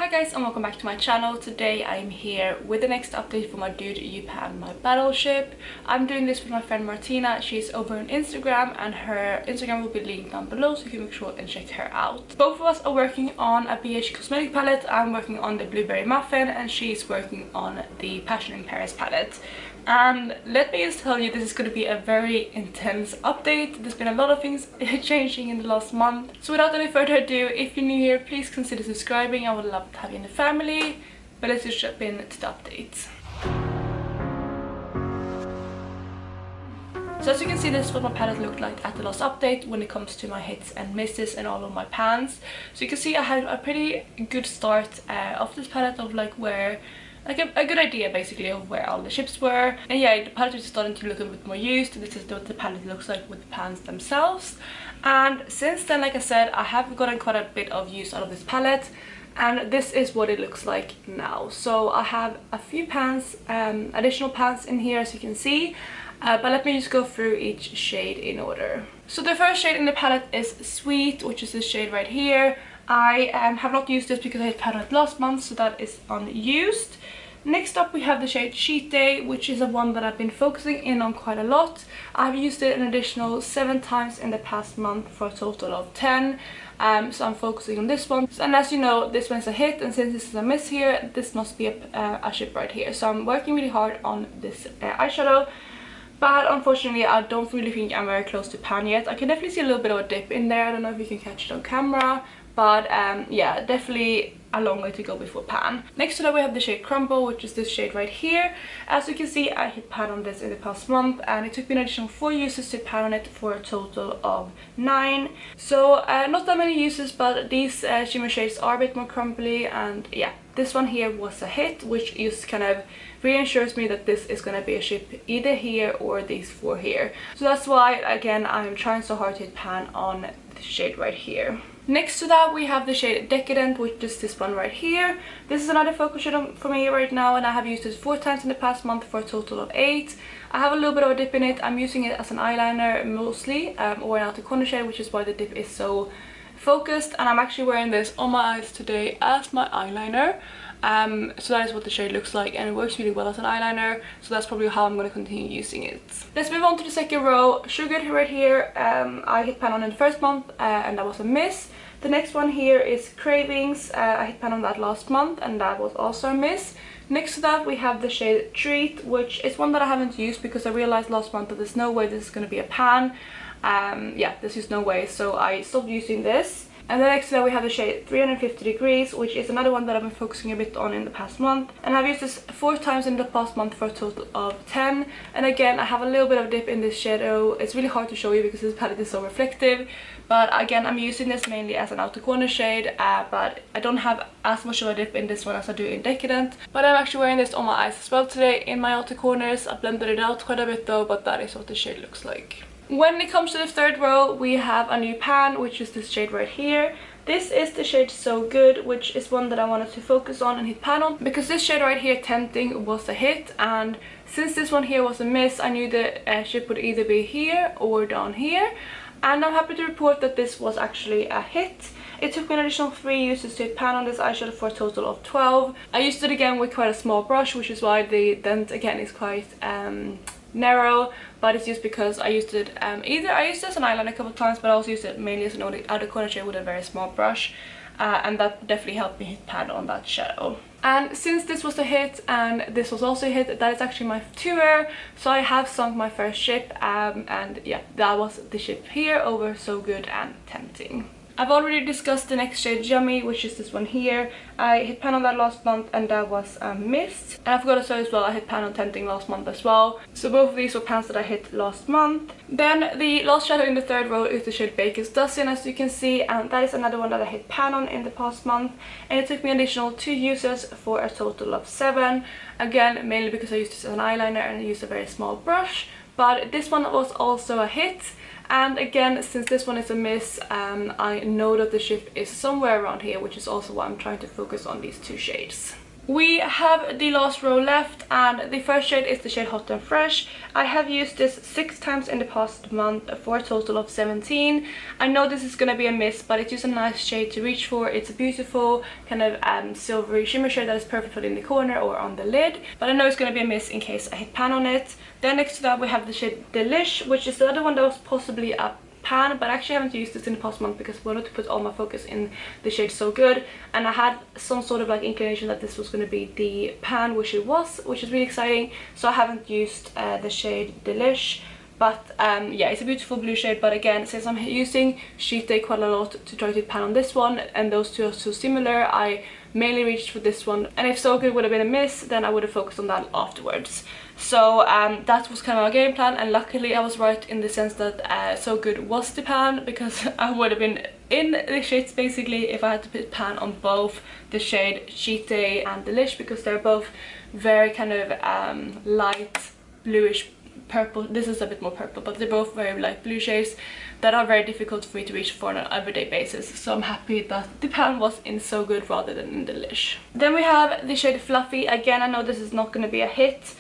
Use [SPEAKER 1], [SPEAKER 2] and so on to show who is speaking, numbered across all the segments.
[SPEAKER 1] Hi guys and welcome back to my channel. Today I'm here with the next update for my dude You Panned My Battleship. I'm doing this with my friend Martina. She's over on Instagram and her Instagram will be linked down below, so you can make sure and check her out. Both of us are working on a BH cosmetic palette. I'm working on the Blueberry Muffin and she's working on the Passion in Paris palette. And let me just tell you, this is going to be a very intense update. There's been a lot of things changing in the last month. So without any further ado, if you're new here, please consider subscribing. I would love to have you in the family. But let's just jump into the updates. So as you can see, this is what my palette looked like at the last update when it comes to my hits and misses and all of my pans. So you can see I had a pretty good start of this palette, of like where like a good idea basically of where all the ships were. And yeah, the palette is starting to look a bit more used. This is what the palette looks like with the pans themselves. And since then, like I said, I have gotten quite a bit of use out of this palette. And this is what it looks like now. So I have a few pans, additional pans in here as you can see. But let me just go through each shade in order. So the first shade in the palette is Sweet, which is this shade right here. I have not used this because I had patterned it last month, so that is unused. Next up we have the shade Cheat Day, which is a one that I've been focusing in on quite a lot. I've used it an additional 7 times in the past month for a total of 10. So I'm focusing on this one. And as you know, this one's a hit, and since this is a miss here, this must be a ship right here. So I'm working really hard on this eyeshadow. But unfortunately, I don't really think I'm very close to pan yet. I can definitely see a little bit of a dip in there. I don't know if you can catch it on camera. But yeah, definitely a long way to go before pan. Next to that we have the shade Crumble, which is this shade right here. As you can see, I hit pan on this in the past month and it took me an additional 4 uses to pan on it for a total of 9. So not that many uses, but these shimmer shades are a bit more crumbly, and yeah, this one here was a hit, which just kind of reassures me that this is going to be a ship either here or these 4 here. So that's why, again, I'm trying so hard to hit pan on the shade right here. Next to that we have the shade Decadent, which is this one right here. This is another focus shade for me right now, and I have used it 4 times in the past month for a total of 8. I have a little bit of a dip in it. I'm using it as an eyeliner mostly, or an outer corner shade, which is why the dip is so focused. And I'm actually wearing this on my eyes today as my eyeliner. So that is what the shade looks like, and it works really well as an eyeliner, so that's probably how I'm going to continue using it. Let's move on to the second row. Sugared right here, I hit pan on in the first month and that was a miss. The next one here is Cravings. I hit pan on that last month and that was also a miss. Next to that we have the shade Treat, which is one that I haven't used because I realized last month that there's no way this is going to be a pan. Yeah, there's just no way, so I stopped using this. And then next to that we have the shade 350 Degrees, which is another one that I've been focusing a bit on in the past month. And I've used this 4 times in the past month for a total of 10. And again, I have a little bit of dip in this shadow. It's really hard to show you because this palette is so reflective. But again, I'm using this mainly as an outer corner shade, but I don't have as much of a dip in this one as I do in Decadent. But I'm actually wearing this on my eyes as well today in my outer corners. I blended it out quite a bit though, but that is what the shade looks like. When it comes to the third row, we have a new pan, which is this shade right here. This is the shade So Good, which is one that I wanted to focus on and hit pan on, because this shade right here, Tempting, was a hit, and since this one here was a miss, I knew the ship would either be here or down here. And I'm happy to report that this was actually a hit. It took me an additional 3 uses to hit pan on this eyeshadow for a total of 12. I used it again with quite a small brush, which is why the dent again is quite narrow, but it's just because I used it I used it as an eyeliner a couple of times, but I also used it mainly as an outer corner shade with a very small brush, and that definitely helped me hit pan on that shadow. And since this was a hit and this was also a hit, that is actually my tour, so I have sunk my first ship, and yeah, that was the ship here over So Good and Tempting. I've already discussed the next shade Yummy, which is this one here. I hit pan on that last month and that was missed. And I forgot to say as well, I hit pan on Tempting last month as well. So both of these were pans that I hit last month. Then the last shadow in the third row is the shade Baker's Dozen, as you can see. And that is another one that I hit pan on in the past month. And it took me an additional 2 uses for a total of 7. Again, mainly because I used this as an eyeliner and I used a very small brush. But this one was also a hit. And again, since this one is a miss, I know that the ship is somewhere around here, which is also why I'm trying to focus on these 2 shades. We have the last row left, and the first shade is the shade Hot and Fresh. I have used this 6 times in the past month for a total of 17. I know this is going to be a miss, but it's just a nice shade to reach for. It's a beautiful kind of silvery shimmer shade that is perfect for in the corner or on the lid, but I know it's going to be a miss in case I hit pan on it. Then next to that we have the shade Delish, which is the other one that was possibly a pan, but I actually haven't used this in the past month because I wanted to put all my focus in the shade So Good, and I had some sort of like inclination that this was going to be the pan, which it was, which is really exciting. So I haven't used the shade Delish, but yeah, it's a beautiful blue shade. But again, since I'm using Sheet Day quite a lot to try to pan on this one, and those two are so similar, I mainly reached for this one, and if So Good would have been a miss, then I would have focused on that afterwards. So that was kind of our game plan, and luckily I was right in the sense that So Good was the pan, because I would have been in the shades basically if I had to put pan on both the shade Sheet Day and Delish, because they're both very kind of light bluish purple. This is a bit more purple, but they're both very light blue shades that are very difficult for me to reach for on an everyday basis. So I'm happy that the pan was in So Good rather than in Delish. Then we have the shade Fluffy. Again, I know this is not going to be a hit.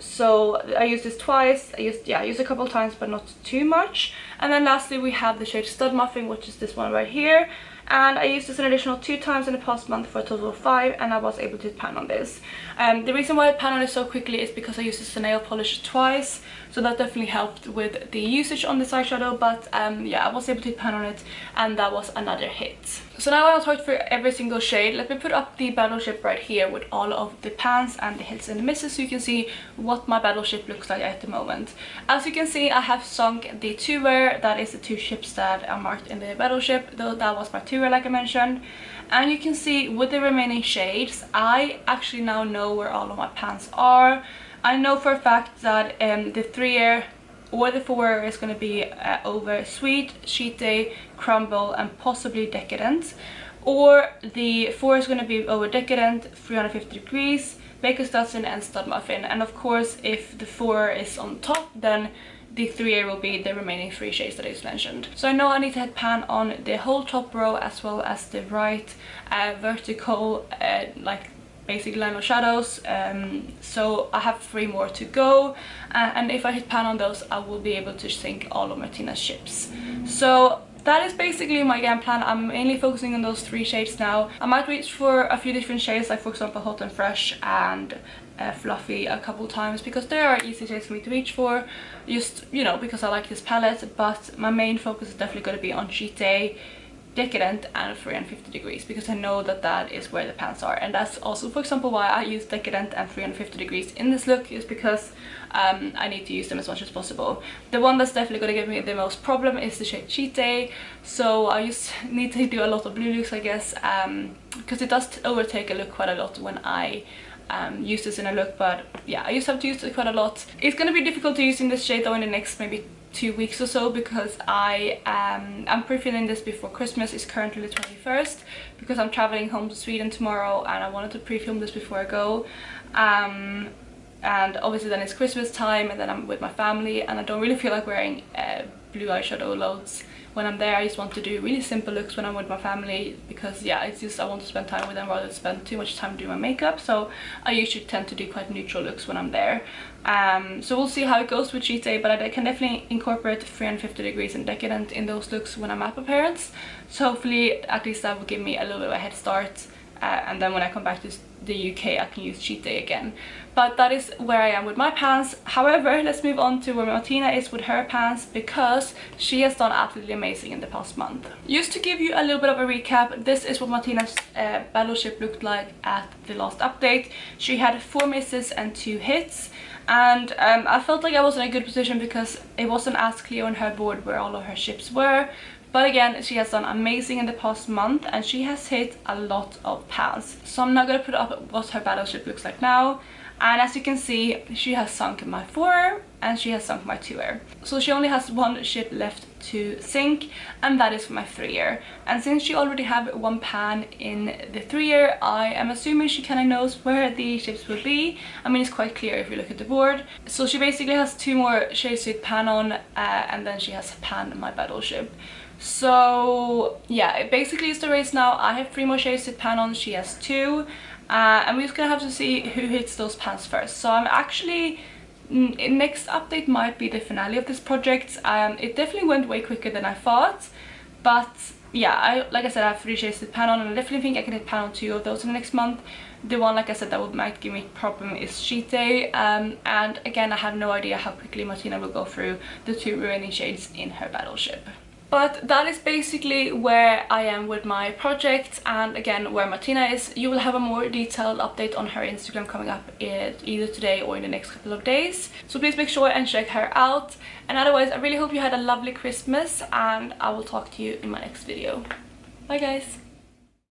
[SPEAKER 1] So I used this twice. I used a couple of times, but not too much. And then lastly we have the shade Stud Muffin, which is this one right here. And I used this an additional 2 times in the past month for a total of 5, and I was able to pan on this. The reason why I pan on it so quickly is because I used this nail polish twice, so that definitely helped with the usage on this eyeshadow. But yeah, I was able to pan on it, and that was another hit. So now I'll talk for every single shade. Let me put up the Battleship right here with all of the pans and the hits and the misses, so you can see what my Battleship looks like at the moment. As you can see, I have sunk the two-wear. That is the 2 ships that are marked in the Battleship, though that was my two-wear like I mentioned. And you can see with the remaining shades, I actually now know where all of my pans are. I know for a fact that the 3-year or the 4 is going to be over Sweet, Sheet Day, Crumble, and possibly Decadent. Or the 4 is going to be over Decadent, 350 degrees, Baker's Dozen, and Stud Muffin. And of course, if the 4 is on top, then the 3A will be the remaining 3 shades that I just mentioned. So I know I need to hit pan on the whole top row as well as the right vertical like basic line of shadows. So I have 3 more to go, and if I hit pan on those, I will be able to sync all of Martina's ships. So that is basically my game plan. I'm mainly focusing on those 3 shades now. I might reach for a few different shades, like for example Hot and Fresh and Fluffy a couple times, because they are easy shades for me to reach for, just, you know, because I like this palette. But my main focus is definitely going to be on Sheet Day, Decadent, and 350 degrees, because I know that that is where the pans are. And that's also, for example, why I use Decadent and 350 degrees in this look, is because I need to use them as much as possible. The one that's definitely going to give me the most problem is the shade Cheat Day, so I just need to do a lot of blue looks, I guess, because it does overtake a look quite a lot when I use this in a look. But yeah, I just have to use it quite a lot. It's going to be difficult to use in this shade though in the next maybe 2 weeks or so, because I'm pre-filming this before Christmas. Is currently the 21st, because I'm traveling home to Sweden tomorrow, and I wanted to pre-film this before I go. And obviously then it's Christmas time, and then I'm with my family, and I don't really feel like wearing blue eyeshadow loads when I'm there. I just want to do really simple looks when I'm with my family, because yeah, it's just I want to spend time with them rather than spend too much time doing my makeup. So I usually tend to do quite neutral looks when I'm there. So we'll see how it goes with Cheat Day, but I can definitely incorporate 350 degrees and Decadent in those looks when I'm at my parents'. So hopefully at least that will give me a little bit of a head start, and then when I come back to the UK I can use Cheat Day again. But that is where I am with my pans. However, let's move on to where Martina is with her pans, because she has done absolutely amazing in the past month. Just to give you a little bit of a recap, this is what Martina's Battleship looked like at the last update. She had 4 misses and 2 hits, and I felt like I was in a good position because it wasn't as clear on her board where all of her ships were. But again, she has done amazing in the past month, and she has hit a lot of pans. So I'm now going to put up what her Battleship looks like now. And as you can see, she has sunk my 4 and she has sunk my 2-er. So she only has 1 ship left to sink, and that is for my 3-er. And since she already have 1 pan in the 3-er, I am assuming she kind of knows where the ships will be. I mean, it's quite clear if you look at the board. So she basically has 2 more shades to pan on, and then she has pan my Battleship. So yeah, it basically is the race now. I have 3 more shades to pan on, she has 2, and we're just gonna have to see who hits those pans first. So I'm actually next update might be the finale of this project. It definitely went way quicker than I thought, but yeah, like I said, I have 3 shades to pan on, and I definitely think I can hit pan on 2 of those in the next month. The one, like I said, that might give me a problem is Cheat Day, and again, I have no idea how quickly Martina will go through the 2 remaining shades in her battleship. But that is basically where I am with my project, and again where Martina is. You will have a more detailed update on her Instagram coming up either today or in the next couple of days. So please make sure and check her out. And otherwise, I really hope you had a lovely Christmas, and I will talk to you in my next video. Bye guys!